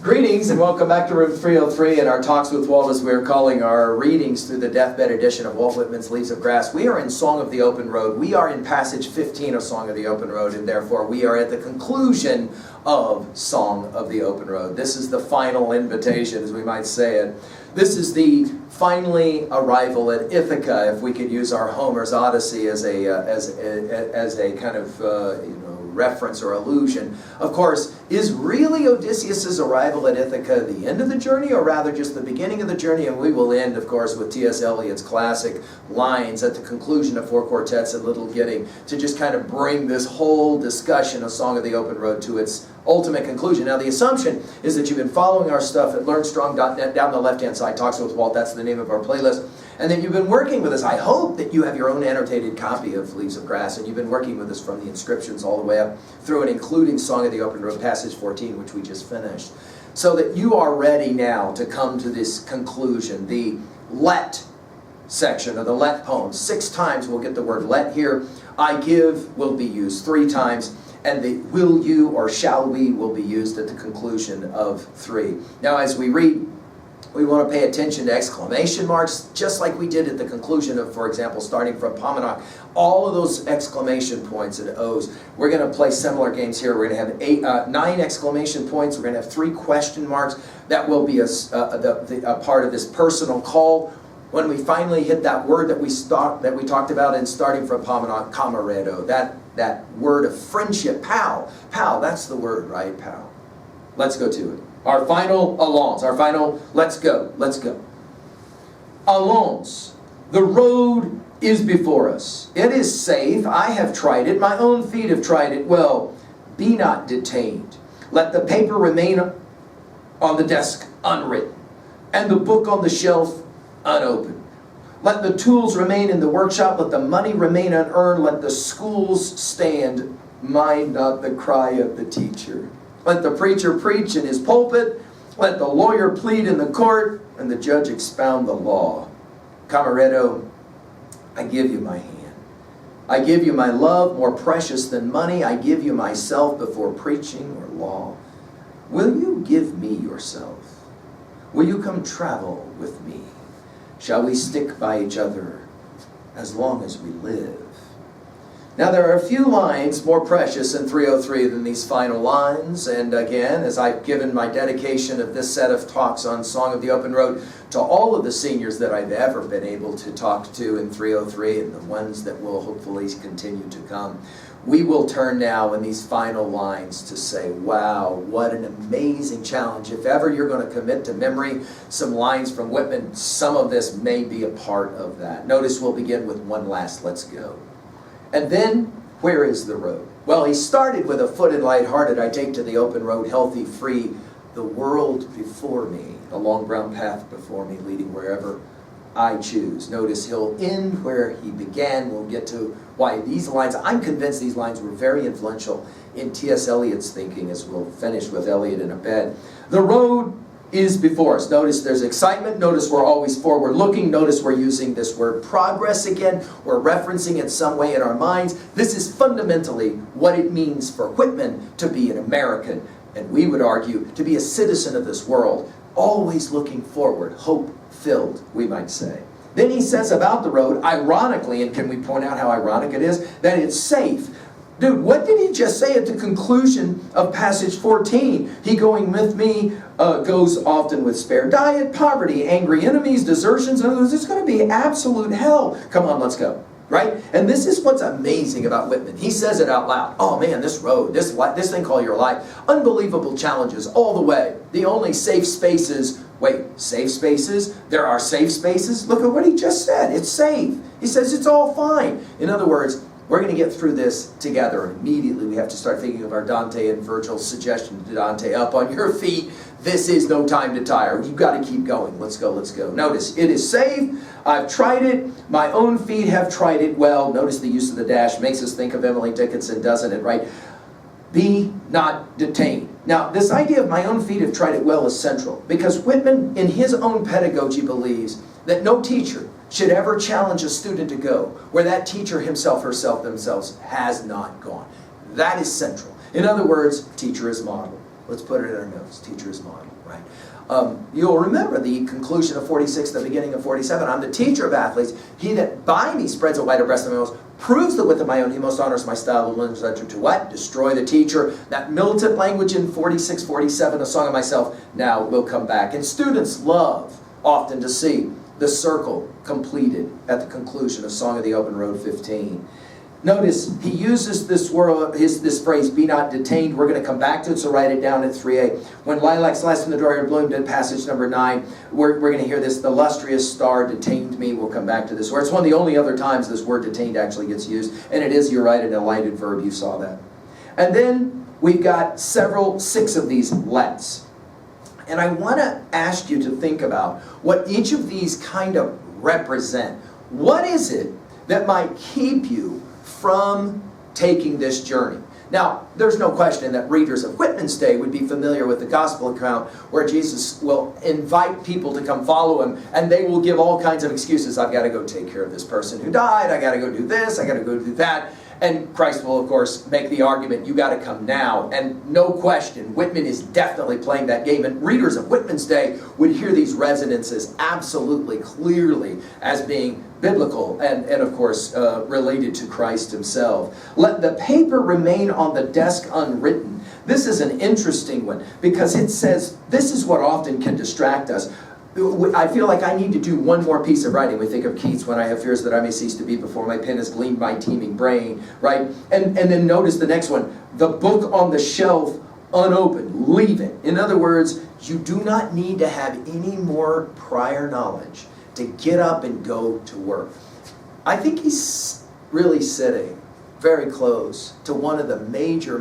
Greetings and welcome back to Room 303 and our Talks with Walt, as we're calling our readings through the deathbed edition of Walt Whitman's Leaves of Grass. We are in Song of the Open Road. We are in passage 15 of Song of the Open Road, and therefore we are at the conclusion of Song of the Open Road. This is the final invitation, as we might say it. This is the finally arrival at Ithaca, if we could use our Homer's Odyssey as a kind of reference or allusion. Of course, is really Odysseus' arrival at Ithaca the end of the journey, or rather just the beginning of the journey? And we will end, of course, with T.S. Eliot's classic lines at the conclusion of Four Quartets and Little Gidding to just kind of bring this whole discussion of Song of the Open Road to its ultimate conclusion. Now, the assumption is that you've been following our stuff at LearnStrong.net down the left-hand side, Talks with Walt, that's the name of our playlist, and that you've been working with us. I hope that you have your own annotated copy of Leaves of Grass, and you've been working with us from the inscriptions all the way up through and including Song of the Open Road, passage 14, which we just finished, so that you are ready now to come to this conclusion, the let section of the let poem. 6 times we'll get the word let here. I give will be used 3 times. And the will you or shall we will be used at the conclusion of 3. Now, as we read, we want to pay attention to exclamation marks, just like we did at the conclusion of, for example, starting from Pomanak. All of those exclamation points and O's. We're going to play similar games here. We're going to have 9 exclamation points. We're going to have 3 question marks. That will be a part of this personal call. When we finally hit that word that we talked about in starting from Pomanak, camaredo, that word of friendship, pal, that's the word, right, pal? Let's go to it. Our final allons, our final let's go. Allons, the road is before us. It is safe, I have tried it, my own feet have tried it well. Be not detained. Let the paper remain on the desk unwritten, and the book on the shelf unopened. Let the tools remain in the workshop, let the money remain unearned, let the schools stand, mind not the cry of the teacher. Let the preacher preach in his pulpit, let the lawyer plead in the court, and the judge expound the law. Camaretto, I give you my hand. I give you my love, more precious than money. I give you myself before preaching or law. Will you give me yourself? Will you come travel with me? Shall we stick by each other as long as we live? Now, there are a few lines more precious in 303 than these final lines. And again, as I've given my dedication of this set of talks on Song of the Open Road to all of the seniors that I've ever been able to talk to in 303 and the ones that will hopefully continue to come, we will turn now in these final lines to say, wow, what an amazing challenge. If ever you're going to commit to memory some lines from Whitman, some of this may be a part of that. Notice we'll begin with one last let's go. And then, where is the road? Well, he started with a foot and lighthearted, I take to the open road, healthy, free, the world before me, a long brown path before me, leading wherever I choose. Notice he'll end where he began. We'll get to why these lines, I'm convinced these lines were very influential in T.S. Eliot's thinking, as we'll finish with Eliot in a bit. The road is before us. Notice there's excitement. Notice we're always forward looking. Notice we're using this word progress again. We're referencing it some way in our minds. This is fundamentally what it means for Whitman to be an American, and we would argue to be a citizen of this world, always looking forward, hope-filled, we might say. Then he says about the road, ironically, and can we point out how ironic it is, that it's safe. Dude, what did he just say at the conclusion of passage 14? He going with me goes often with spare diet, poverty, angry enemies, desertions, and others. It's going to be absolute hell. Come on, let's go. Right? And this is what's amazing about Whitman. He says it out loud. Oh man, this road, this thing called your life, unbelievable challenges all the way. The only safe spaces, wait, safe spaces? There are safe spaces? Look at what he just said. It's safe. He says it's all fine. In other words, we're going to get through this together. And immediately we have to start thinking of our Dante and Virgil's suggestion to Dante, up on your feet. This is no time to tire. You've got to keep going. Let's go, let's go. Notice, it is safe. I've tried it. My own feet have tried it well. Notice the use of the dash makes us think of Emily Dickinson, doesn't it, right? Be not detained. Now, this idea of my own feet have tried it well is central, because Whitman, in his own pedagogy, believes that no teacher should ever challenge a student to go where that teacher himself, herself, themselves has not gone. That is central. In other words, teacher is model. Let's put it in our notes. Teacher's model, right? You'll remember the conclusion of 46, the beginning of 47. I'm the teacher of athletes. He that by me spreads a wider breast than my most, proves the width of my own. He most honors my style of legislature to what? Destroy the teacher. That militant language in 46, 47, a song of myself, now will come back. And students love often to see the circle completed at the conclusion of Song of the Open Road 15. Notice he uses this word, this phrase, be not detained. We're going to come back to it, so write it down at 3a. When lilacs last in the dooryard bloomed in passage number 9, we're going to hear this, the lustrous star detained me. We'll come back to this word. It's one of the only other times this word detained actually gets used, and it is, you're right, an elided verb. You saw that. And then we've got 6 of these lets. And I want to ask you to think about what each of these kind of represent. What is it that might keep you from taking this journey? Now, there's no question that readers of Whitman's day would be familiar with the gospel account where Jesus will invite people to come follow him, and they will give all kinds of excuses. I've got to go take care of this person who died. I got to go do this. I got to go do that. And Christ will, of course, make the argument, you got to come now. And no question, Whitman is definitely playing that game. And readers of Whitman's day would hear these resonances absolutely clearly as being biblical and of course, related to Christ himself. Let the paper remain on the desk unwritten. This is an interesting one because it says, this is what often can distract us. I feel like I need to do one more piece of writing. We think of Keats, when I have fears that I may cease to be before my pen has gleaned my teeming brain, right? And then notice the next one, the book on the shelf unopened, leave it. In other words, you do not need to have any more prior knowledge to get up and go to work. I think he's really sitting very close to one of the major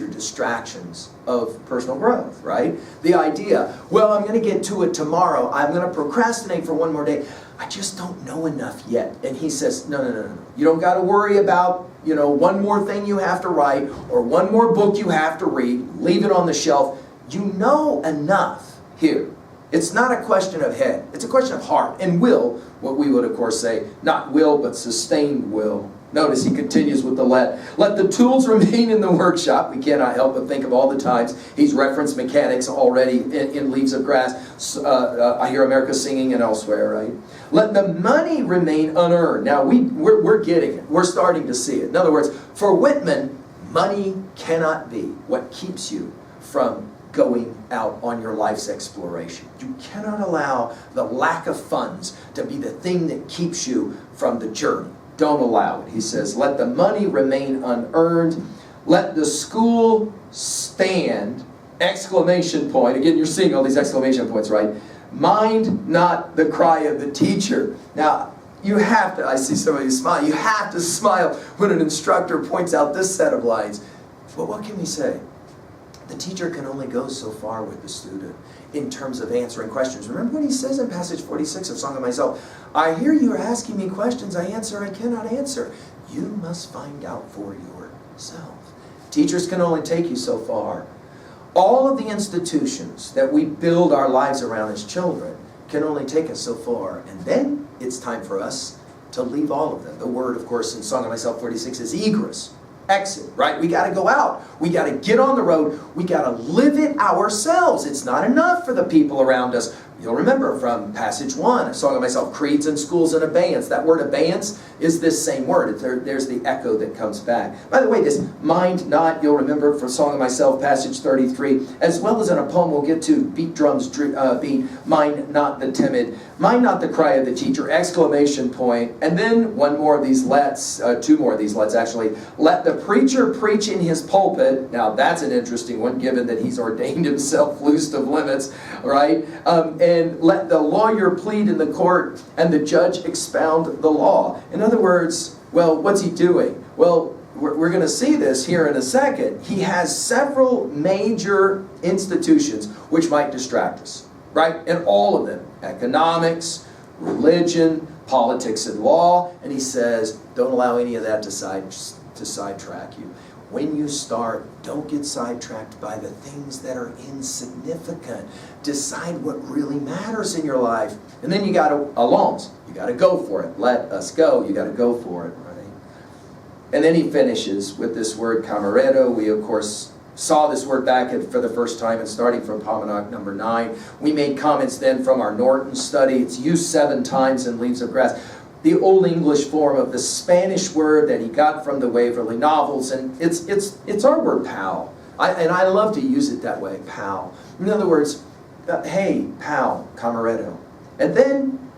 distractions of personal growth, right? The idea, well, I'm going to get to it tomorrow. I'm going to procrastinate for one more day. I just don't know enough yet. And he says, no. You don't got to worry about, one more thing you have to write or one more book you have to read. Leave it on the shelf. You know enough here. It's not a question of head. It's a question of heart and will, what we would, of course, say, not will, but sustained will. Notice he continues with the let. Let the tools remain in the workshop. We cannot help but think of all the times he's referenced mechanics already in Leaves of Grass. I Hear America Singing and elsewhere, right? Let the money remain unearned. Now, we're getting it. We're starting to see it. In other words, for Whitman, money cannot be what keeps you from going out on your life's exploration. You cannot allow the lack of funds to be the thing that keeps you from the journey. Don't allow it. He says, let the money remain unearned. Let the school stand, exclamation point. Again, you're seeing all these exclamation points, right? Mind not the cry of the teacher. Now, you have to, I see some of you smile, you have to smile when an instructor points out this set of lines. Well, what can we say? The teacher can only go so far with the student in terms of answering questions. Remember what he says in passage 46 of Song of Myself? I hear you are asking me questions. I answer, I cannot answer. You must find out for yourself. Teachers can only take you so far. All of the institutions that we build our lives around as children can only take us so far. And then it's time for us to leave all of them. The word, of course, in Song of Myself 46 is egress. Exit, right? We got to go out. We got to get on the road. We got to live it ourselves. It's not enough for the people around us. You'll remember from passage 1, a Song of Myself, creeds and schools and abeyance. That word abeyance is this same word. There's the echo that comes back. By the way, this mind not, you'll remember from Song of Myself, passage 33, as well as in a poem we'll get to, beat drums, beat, mind not the timid, mind not the cry of the teacher, exclamation point, and then one more of these lets, 2 more of these lets actually. Let the preacher preach in his pulpit. Now that's an interesting one, given that he's ordained himself loosed of limits, right? And let the lawyer plead in the court and the judge expound the law. In other words, well, what's he doing? Well, we're going to see this here in a second. He has several major institutions which might distract us, right? And all of them, economics, religion, politics and law. And he says, don't allow any of that to sidetrack you. When you start, don't get sidetracked by the things that are insignificant. Decide what really matters in your life. And then you got to, allons, you got to go for it. Let us go. You got to go for it, right? And then he finishes with this word, camarero. We, of course, saw this word back for the first time and starting from Almanac number 9. We made comments then from our Norton study. It's used 7 times in Leaves of Grass. The Old English form of the Spanish word that he got from the Waverly novels, and it's our word pal. And I love to use it that way, pal. In other words, hey, pal, camarero. And then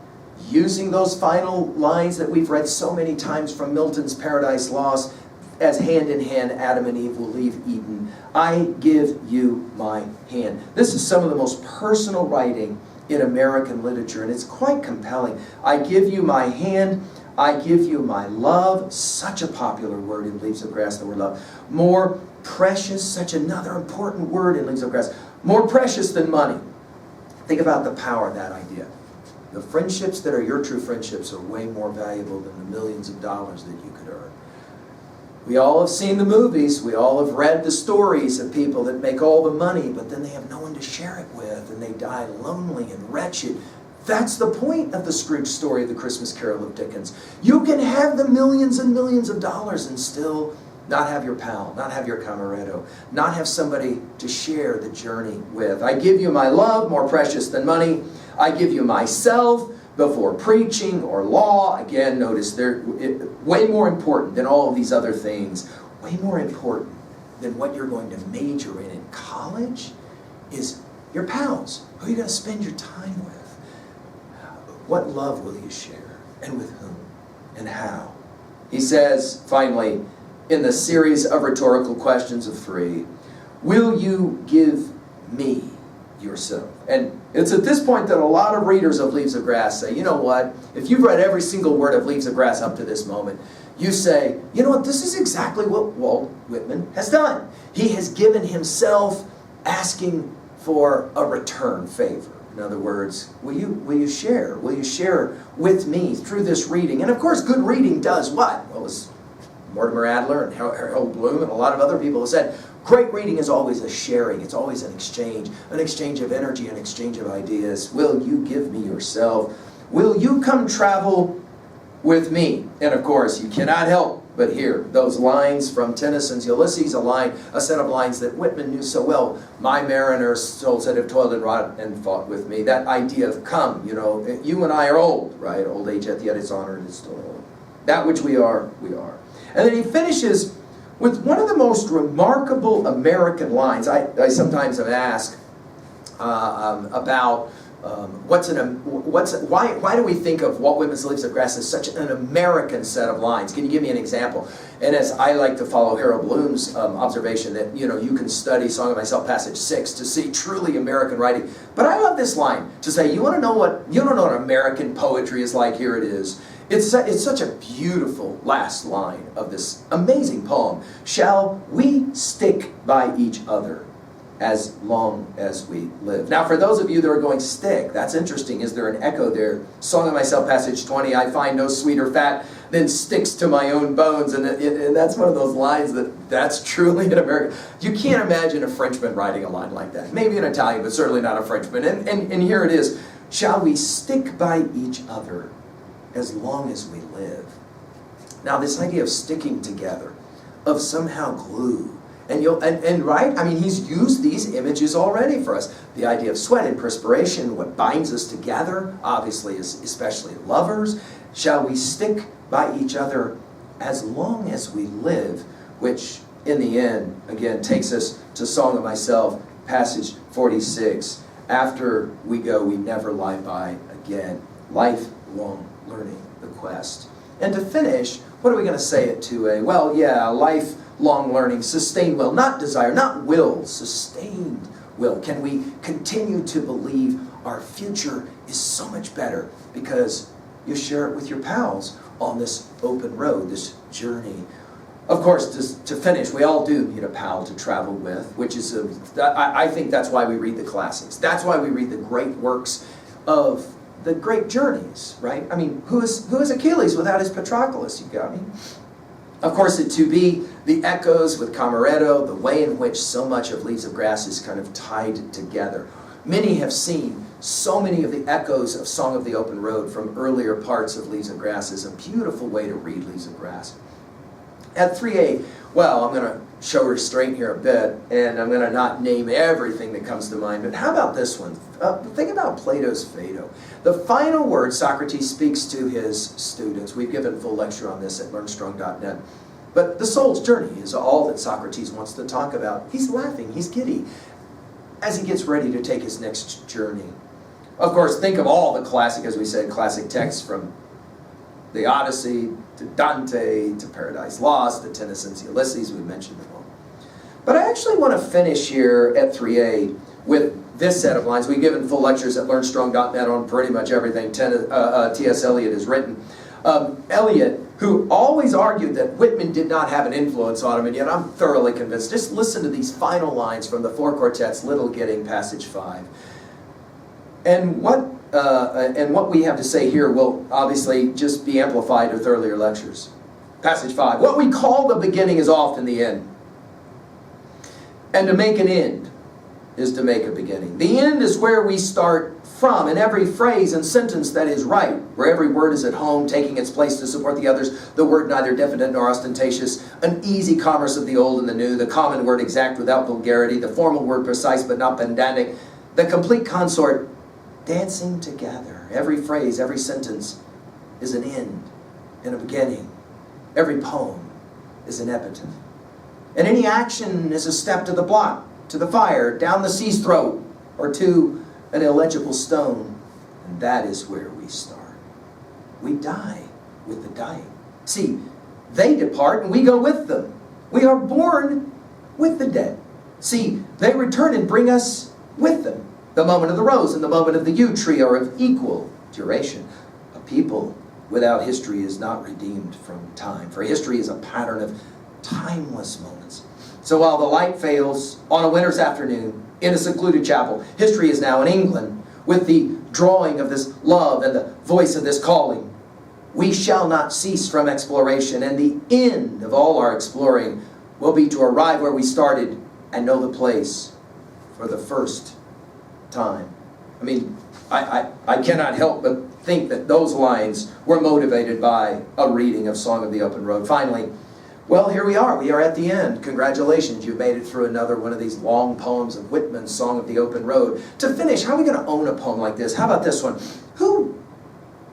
using those final lines that we've read so many times from Milton's Paradise Lost, as hand in hand Adam and Eve will leave Eden. I give you my hand. This is some of the most personal writing in American literature, and it's quite compelling. I give you my hand, I give you my love. Such a popular word in Leaves of Grass, the word love. More precious, such another important word in Leaves of Grass. More precious than money. Think about the power of that idea. The friendships that are your true friendships are way more valuable than the millions of dollars that you could earn. We all have seen the movies, we all have read the stories of people that make all the money, but then they have no one to share it with, and they die lonely and wretched. That's the point of the Scrooge story of the Christmas Carol of Dickens. You can have the millions and millions of dollars and still not have your pal, not have your camarero, not have somebody to share the journey with. I give you my love, more precious than money. I give you myself before preaching or law. Again, notice they're way more important than all of these other things. Way more important than what you're going to major in college is your pals. Who are you going to spend your time with? What love will you share? And with whom? And how? He says, finally, in the series of rhetorical questions of 3, will you give me yourself? And it's at this point that a lot of readers of Leaves of Grass say, you know what, if you've read every single word of Leaves of Grass up to this moment, you say, you know what, this is exactly what Walt Whitman has done. He has given himself asking for a return favor. In other words, will you share? Will you share with me through this reading? And of course, good reading does what? Well, as Mortimer Adler and Harold Bloom and a lot of other people have said, great reading is always a sharing. It's always an exchange of energy, an exchange of ideas. Will you give me yourself? Will you come travel with me? And of course, you cannot help but hear those lines from Tennyson's Ulysses, a set of lines that Whitman knew so well. My mariners, souls that have toiled and wrought and fought with me. That idea of come, you and I are old, right? Old age hath yet its honor and its toil. That which we are, we are. And then he finishes with one of the most remarkable American lines. I sometimes am asked about why do we think of Walt Whitman's Leaves of Grass as such an American set of lines? Can you give me an example? And as I like to follow Harold Bloom's observation that you can study Song of Myself passage 6 to see truly American writing. But I love this line to say, you want to know what American poetry is like? Here it is. It's such a beautiful last line of this amazing poem. Shall we stick by each other as long as we live? Now, for those of you that are going, stick, that's interesting. Is there an echo there? Song of Myself, passage 20, I find no sweeter fat than sticks to my own bones. And that's one of those lines that's truly an American. You can't imagine a Frenchman writing a line like that. Maybe an Italian, but certainly not a Frenchman. And here it is. Shall we stick by each other as long as we live? Now, this idea of sticking together, of somehow glue, and right, I mean, he's used these images already for us. The idea of sweat and perspiration, what binds us together, obviously, is especially lovers. Shall we stick by each other as long as we live? Which, in the end, again, takes us to Song of Myself, passage 46. After we go, we never lie by again. Lifelong learning, the quest. And to finish, what are we going to say it to a, lifelong learning, sustained will, not desire, not will, sustained will. Can we continue to believe our future is so much better because you share it with your pals on this open road, this journey? Of course, to finish, we all do need a pal to travel with, which is, I think that's why we read the classics. That's why we read the great works of the great journeys, right? I mean, who is Achilles without his Patroclus? You got me? Of course, to be the echoes with Camarero, the way in which so much of Leaves of Grass is kind of tied together. Many have seen so many of the echoes of Song of the Open Road from earlier parts of Leaves of Grass is a beautiful way to read Leaves of Grass. At 3A, well, I'm going to show restraint here a bit, and I'm going to not name everything that comes to mind, but how about this one? Think about Plato's Phaedo. The final word Socrates speaks to his students. We've given a full lecture on this at learnstrong.net. But the soul's journey is all that Socrates wants to talk about. He's laughing, he's giddy, as he gets ready to take his next journey. Of course, think of all the classic, as we said, classic texts from the Odyssey, to Dante, to Paradise Lost, to Tennyson's Ulysses, we mentioned them all. But I actually want to finish here at 3A with this set of lines. We've given full lectures at learnstrong.net on pretty much everything T.S. Eliot has written. Eliot, who always argued that Whitman did not have an influence on him, and yet I'm thoroughly convinced. Just listen to these final lines from the Four Quartets, Little Gidding, Passage 5. And what we have to say here will obviously just be amplified with earlier lectures. Passage 5. What we call the beginning is often the end. And to make an end is to make a beginning. The end is where we start from, in every phrase and sentence that is right, where every word is at home, taking its place to support the others, the word neither definite nor ostentatious, an easy commerce of the old and the new, the common word exact without vulgarity, the formal word precise but not pedantic, the complete consort dancing together. Every phrase, every sentence is an end and a beginning. Every poem is an epitaph. And any action is a step to the block, to the fire, down the sea's throat, or to an illegible stone. And that is where we start. We die with the dying. See, they depart and we go with them. We are born with the dead. See, they return and bring us with them. The moment of the rose and the moment of the yew tree are of equal duration. A people without history is not redeemed from time, for history is a pattern of timeless moments. So while the light fails on a winter's afternoon in a secluded chapel, history is now in England with the drawing of this love and the voice of this calling. We shall not cease from exploration, and the end of all our exploring will be to arrive where we started and know the place for the first time. I mean, I cannot help but think that those lines were motivated by a reading of Song of the Open Road. Finally, well, here we are. We are at the end. Congratulations, you've made it through another one of these long poems of Whitman's Song of the Open Road. To finish, how are we going to own a poem like this? How about this one? Who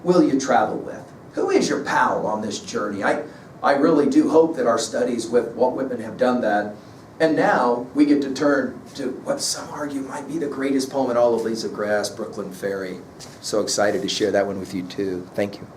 will you travel with? Who is your pal on this journey? I really do hope that our studies with Walt Whitman have done that. And now we get to turn to what some argue might be the greatest poem in all of Leaves of Grass, Brooklyn Ferry. So excited to share that one with you too. Thank you.